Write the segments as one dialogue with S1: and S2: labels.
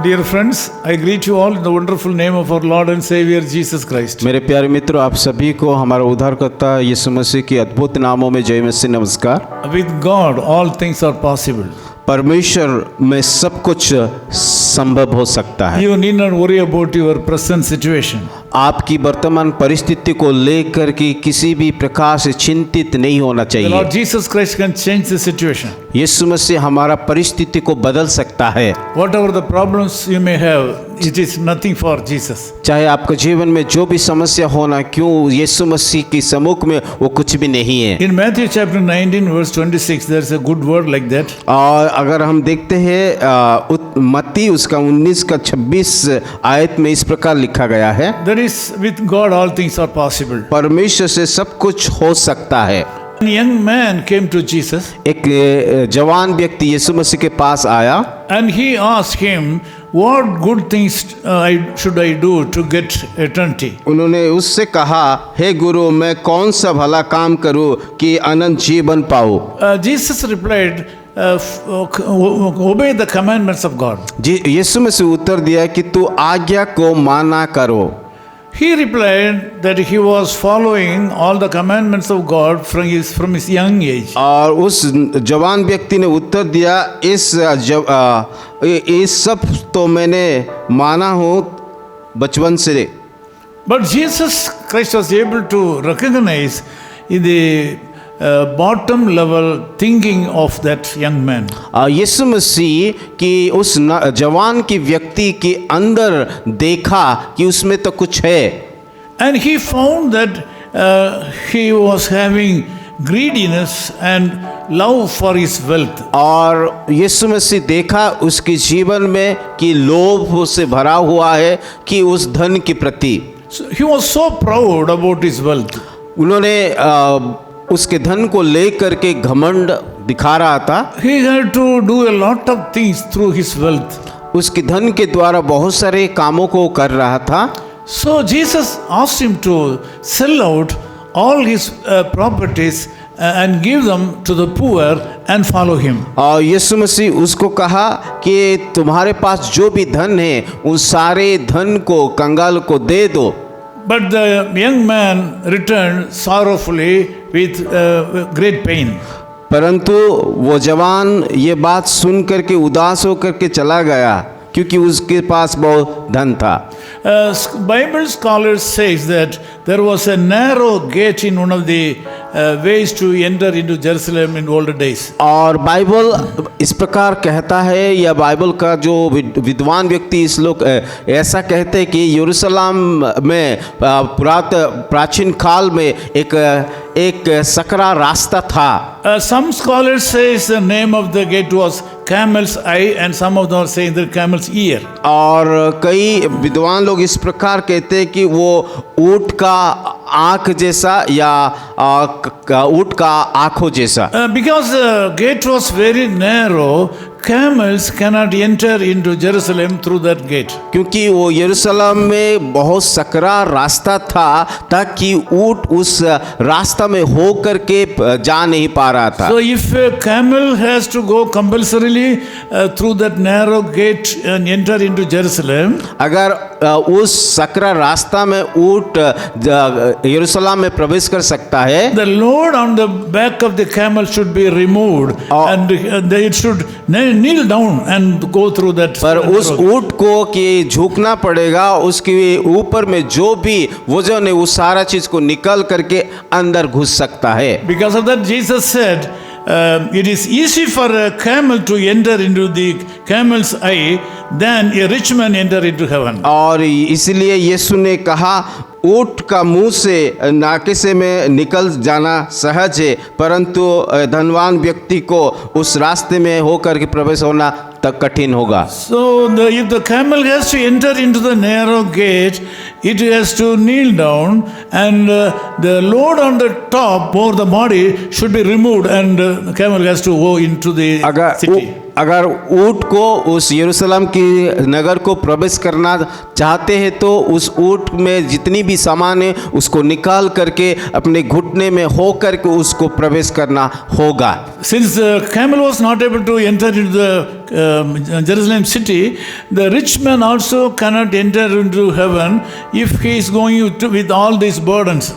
S1: Dear friends, I greet you all in the wonderful name of our Lord and Savior Jesus Christ.
S2: मेरे प्यारे मित्रों, आप सभी को हमारा उद्धारकर्ता यीशु मसीह के अद्भुत नामों में जय मसीह नमस्कार।
S1: With God, all things are possible.
S2: परमेश्वर में सब कुछ संभव हो सकता है।
S1: You need not worry about your present situation.
S2: आपकी वर्तमान परिस्थिति को लेकर के किसी भी प्रकार से चिंतित नहीं होना
S1: The Lord
S2: चाहिए।
S1: Jesus Christ can change the situation.
S2: यीशु मसीह हमारा परिस्थिति को बदल सकता है।
S1: Whatever the problems you may have, it is nothing for Jesus.
S2: चाहे आपके जीवन में जो भी समस्या होना क्यों, यीशु मसीह के सम्मुख में वो कुछ भी नहीं है।
S1: In Matthew chapter 19 verse 26, there is a good word like that.
S2: और अगर हम देखते हैं मत्ती उसका 19 का 26 आयत में इस प्रकार लिखा गया है,
S1: There is with God all things are possible.
S2: परमेश्वर से सब कुछ हो सकता है।
S1: A young man came to Jesus
S2: एक जवान व्यक्ति यीशु मसीह के पास आया
S1: and he asked him, what good things should I do to get eternity?
S2: उन्होंने उससे कहा, हे गुरु, मैं कौन सा भला काम करूं कि अनंत जीवन पाऊं?
S1: Jesus replied, obey the commandments of God.
S2: यीशु मसीह उत्तर दिया कि तू आज्ञा को माना करो।
S1: He replied that he was following all the commandments of God from his young age.
S2: और उस जवान व्यक्ति ने उत्तर दिया, इस सब तो मैंने माना हूँ बचपन से।
S1: But Jesus Christ was able to recognize the bottom level thinking of that young man.
S2: यीशु मसीह की उस जवान की व्यक्ति के अंदर देखा कि उसमें तो कुछ है।
S1: And he found that he was having greediness and love for his wealth.
S2: और यीशु मसीह देखा उसके जीवन में कि लोभ से भरा हुआ है कि उस धन के प्रति।
S1: So he was so proud about his wealth.
S2: उन्होंने उसके धन को लेकर के घमंड दिखा रहा था।
S1: He had to do a lot of things through his wealth.
S2: उसके धन के द्वारा बहुत सारे कामों को कर रहा था।
S1: So Jesus asked him to sell out all his properties and give them to the poor and follow him.
S2: और यीशु मसीह उसको कहा कि तुम्हारे पास जो भी धन है उन सारे धन को कंगाल को दे दो।
S1: But the young man returned sorrowfully with great pain.
S2: परंतु वो जवान ये बात सुन करके उदास होकर के चला गया क्योंकि उसके पास बहुत धन था।
S1: Bible scholars says that there was a narrow gate in one of the ways to enter into Jerusalem in older days.
S2: और बाइबल इस प्रकार कहता है, या बाइबल का जो विद्वान व्यक्ति इस लोग ऐसा कहते हैं कि यरूशलेम में प्राचीन काल में एक सकरा रास्ता था।
S1: Some scholars say the name of the gate was Camel's Eye and some of them are saying the Camel's Ear.
S2: और कई विद्वान लोग इस प्रकार कहते हैं कि वो ऊंट का आँख जैसा या ऊंट का आँखों जैसा।
S1: Because the gate was very narrow, camels cannot enter into Jerusalem through that gate.
S2: क्योंकि वो यरूशलेम में बहुत सकरा रास्ता था ताकि ऊंट उस रास्ता में हो करके जा नहीं पा रहा था।
S1: So if a camel has to go compulsorily through that narrow gate and enter into Jerusalem,
S2: अगर उस सकरा रास्ता में ऊंट यरूशलेम में प्रवेश कर सकता है,
S1: the load on the back of the camel should be removed and it should kneel down and go through that.
S2: पर उस ऊंट को कि झुकना पड़ेगा, उसके ऊपर में जो भी वजन है वो सारा चीज को निकल करके अंदर घुस सकता है।
S1: Because of that Jesus said it is easy for a camel to enter into the camel's eye than a rich man enter into heaven.
S2: और इसलिए यीशु ने कहा ऊंट का मुंह से नाके से में निकल जाना सहज है, परंतु धनवान व्यक्ति को उस रास्ते में होकर के प्रवेश होना तक कठिन होगा।
S1: So if the camel has to enter into the narrow gate, it has to kneel down and the load on the top or the body should be removed and the camel has to go into the city.
S2: अगर ऊँट को उस यरूशलेम की नगर को प्रवेश करना चाहते हैं तो उस ऊँट में जितनी भी सामान है उसको निकाल करके अपने घुटने में हो करके उसको प्रवेश करना होगा।
S1: Since the camel was not able to enter into the Jerusalem city, the rich man also cannot enter into heaven if he is going with all these burdens.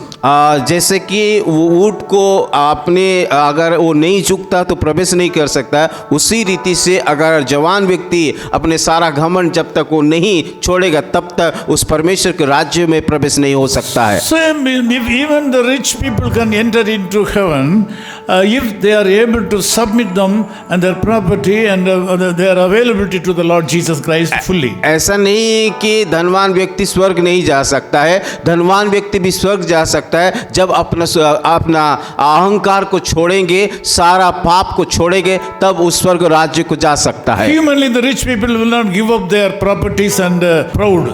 S2: जैसे कि वो ऊँट को आपने अगर वो नहीं झुकता तो प्रवेश नहीं कर सकता है, उसी रीति से अगर जवान व्यक्ति अपने सारा घमंड जब तक वो नहीं छोड़ेगा तब तक उस परमेश्वर के राज्य में प्रवेश नहीं हो सकता है।
S1: So if even the rich people can enter into heaven, if they are able to submit them and their property and their availability to the Lord Jesus Christ fully.
S2: ऐसा नहीं कि धनवान व्यक्ति स्वर्ग नहीं जा सकता है, धनवान व्यक्ति भी स्वर्ग जा सकता है जब अपना अहंकार को छोड़ेंगे, सारा पाप को छोड़ेंगे, तब उस स्वर्ग राज्य को जा सकता है।
S1: Humanly, the rich people will not give up their properties and proud.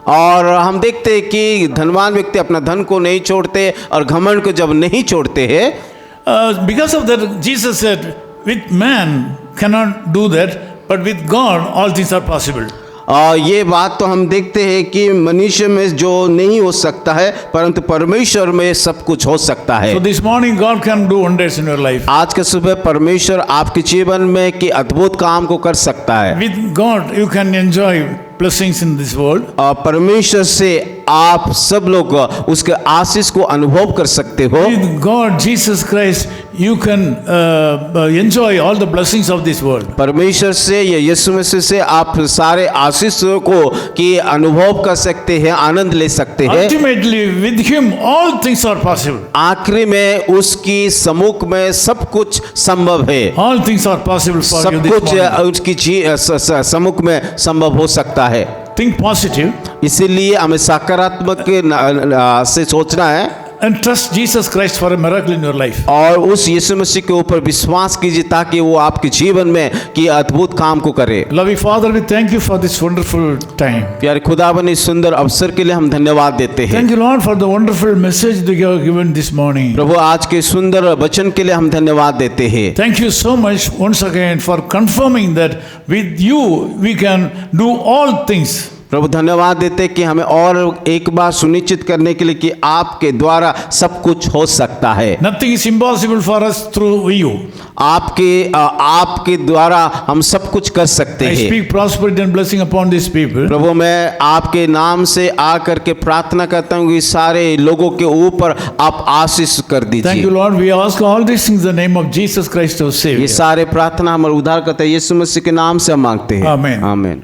S2: और हम देखते हैं कि धनवान व्यक्ति अपना धन को नहीं छोड़ते और घमंड को जब नहीं छोड़ते हैं,
S1: Because of that, Jesus said, with man cannot do that, but with God all things are possible.
S2: ये बात तो हम देखते हैं कि मनुष्य में जो नहीं हो सकता है परंतु परमेश्वर में सब कुछ हो सकता है।
S1: So this morning God can do wonders in your life.
S2: आज के सुबह परमेश्वर आपके जीवन में कि अद्भुत काम को कर सकता है।
S1: With God you can enjoy blessings in this world.
S2: परमेश्वर से आप सब लोग उसके आशीष को अनुभव कर सकते हो।
S1: With God, Jesus Christ, you can enjoy all the blessings of this world.
S2: परमेश्वर से या यीशु मसीह से आप सारे आशीषों को कि अनुभव कर सकते हैं, आनंद ले सकते हैं।
S1: Ultimately, with Him, all things are possible.
S2: आखिरी में उसकी सम्मुख में सब कुछ संभव है।
S1: All things are possible for you
S2: सब
S1: this
S2: कुछ
S1: morning.
S2: उसकी सम्मुख में संभव हो सकता है।
S1: Think positive
S2: इसीलिए हमें सकारात्मक से सोचना है
S1: and trust Jesus Christ for a miracle in your life.
S2: और उस यीशु मसीह के ऊपर विश्वास कीजिए ताकि वो आपके जीवन में कि अद्भुत काम को करे।
S1: Loving Father, we thank you for this wonderful time.
S2: प्यारे खुदावन इस सुंदर अवसर के लिए हम धन्यवाद देते हैं।
S1: Thank you, Lord, for the wonderful message that you have given this morning.
S2: प्रभु आज के सुंदर वचन के लिए हम धन्यवाद देते हैं।
S1: Thank you so much once again for confirming that with you we can do all things.
S2: प्रभु धन्यवाद देते कि हमें और एक बार सुनिश्चित करने के लिए कि आपके द्वारा सब कुछ हो सकता है।
S1: Nothing is impossible for us through you.
S2: आपके द्वारा हम सब कुछ कर सकते
S1: I
S2: हैं।
S1: speak prosperity and blessing upon these people.
S2: प्रभु मैं आपके नाम से आकर के प्रार्थना करता हूँ कि सारे लोगों के ऊपर आप आशीष कर
S1: Thank you,
S2: दीजिए।
S1: Lord. We ask all these things in the name of Jesus Christ, our
S2: ये
S1: Savior.
S2: सारे प्रार्थना हमारे उद्धारकर्ता यीशु मसीह के नाम से हम मांगते हैं।
S1: Amen.
S2: आमीन।